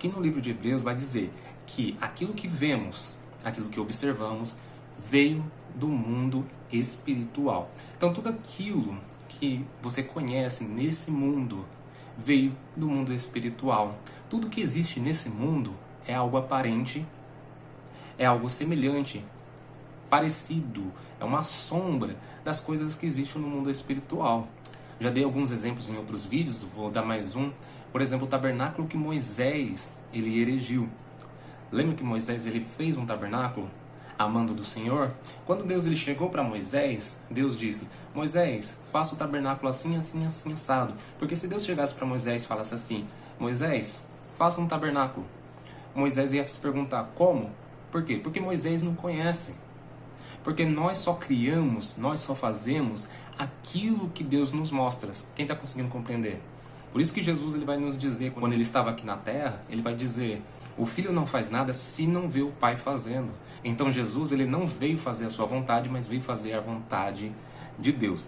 aqui no livro de Hebreus vai dizer que aquilo que vemos, aquilo que observamos, veio do mundo espiritual. Então tudo aquilo que você conhece nesse mundo veio do mundo espiritual. Tudo que existe nesse mundo é algo aparente, é algo semelhante, parecido, é uma sombra das coisas que existem no mundo espiritual. Já dei alguns exemplos em outros vídeos, vou dar mais um. Por exemplo, o tabernáculo que Moisés ele erigiu. Lembra que Moisés ele fez um tabernáculo a mando do Senhor? Quando Deus ele chegou para Moisés, Deus disse: Moisés, faça o tabernáculo assim, assim, assim, assado. Porque se Deus chegasse para Moisés e falasse assim: Moisés, faça um tabernáculo, Moisés ia se perguntar: como? Por quê? Porque Moisés não conhece. Porque nós só criamos, nós só fazemos aquilo que Deus nos mostra. Quem está conseguindo compreender? Por isso que Jesus ele vai nos dizer, quando ele estava aqui na terra, ele vai dizer: o filho não faz nada se não vê o pai fazendo. Então Jesus ele não veio fazer a sua vontade, mas veio fazer a vontade de Deus.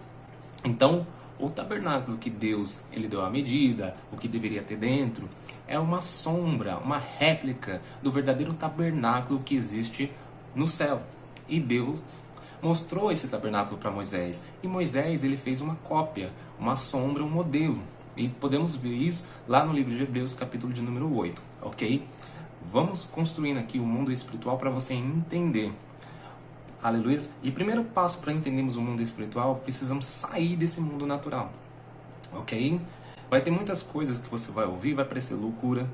Então o tabernáculo que Deus ele deu a medida, o que deveria ter dentro, é uma sombra, uma réplica do verdadeiro tabernáculo que existe no céu. E Deus mostrou esse tabernáculo para Moisés. E Moisés ele fez uma cópia, uma sombra, um modelo. E podemos ver isso lá no livro de Hebreus, capítulo de número 8, ok? Vamos construindo aqui o mundo espiritual para você entender. Aleluia. E primeiro passo para entendermos o mundo espiritual, precisamos sair desse mundo natural, ok? Vai ter muitas coisas que você vai ouvir, vai parecer loucura.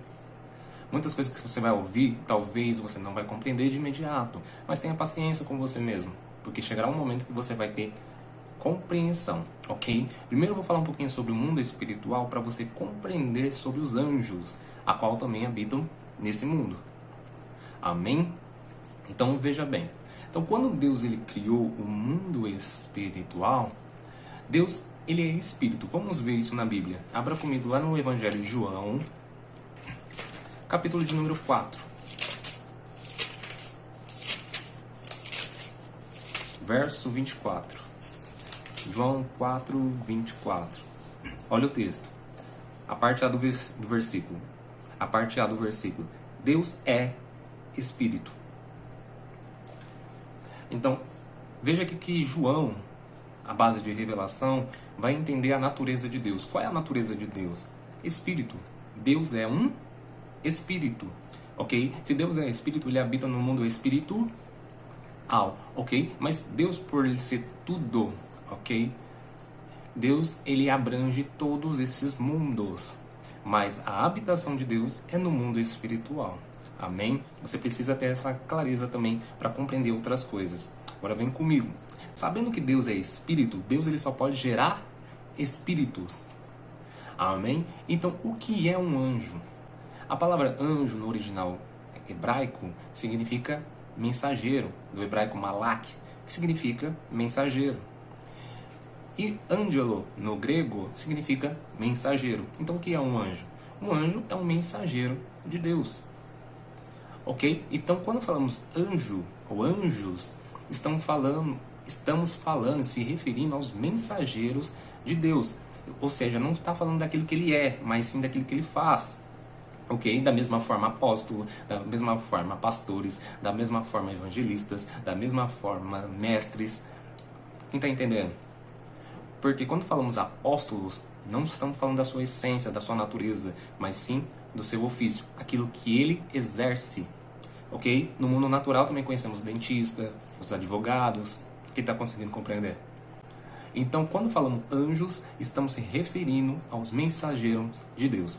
Muitas coisas que você vai ouvir, talvez você não vai compreender de imediato. Mas tenha paciência com você mesmo, porque chegará um momento que você vai ter compreensão, ok? Primeiro eu vou falar um pouquinho sobre o mundo espiritual para você compreender sobre os anjos, a qual também habitam nesse mundo. Amém? Então veja bem. Então quando Deus ele criou o mundo espiritual, Deus ele é espírito. Vamos ver isso na Bíblia. Abra comigo lá no Evangelho de João, capítulo de número 4. Verso 24. João 4, 24. Olha o texto. A parte A do versículo. A parte A do versículo. Deus é espírito. Então, veja aqui que João, a base de revelação, vai entender a natureza de Deus. Qual é a natureza de Deus? Espírito. Deus é um espírito, ok? Se Deus é espírito, ele habita no mundo espiritual, ok? Mas Deus, por ele ser tudo, ok? Deus, ele abrange todos esses mundos, mas a habitação de Deus é no mundo espiritual, amém? Você precisa ter essa clareza também para compreender outras coisas. Agora vem comigo. Sabendo que Deus é espírito, Deus ele só pode gerar espíritos, amém? Então, o que é um anjo? A palavra anjo no original hebraico significa mensageiro, do hebraico malak, que significa mensageiro. E angelo no grego significa mensageiro. Então o que é um anjo? Um anjo é um mensageiro de Deus. Ok? Então quando falamos anjo ou anjos, estamos falando, se referindo aos mensageiros de Deus. Ou seja, não está falando daquilo que ele é, mas sim daquilo que ele faz. Ok? Da mesma forma apóstolo, da mesma forma pastores, da mesma forma evangelistas, da mesma forma mestres. Quem está entendendo? Porque quando falamos apóstolos, não estamos falando da sua essência, da sua natureza, mas sim do seu ofício, aquilo que ele exerce. Ok? No mundo natural também conhecemos os dentistas, os advogados. Quem está conseguindo compreender? Então, quando falamos anjos, estamos se referindo aos mensageiros de Deus.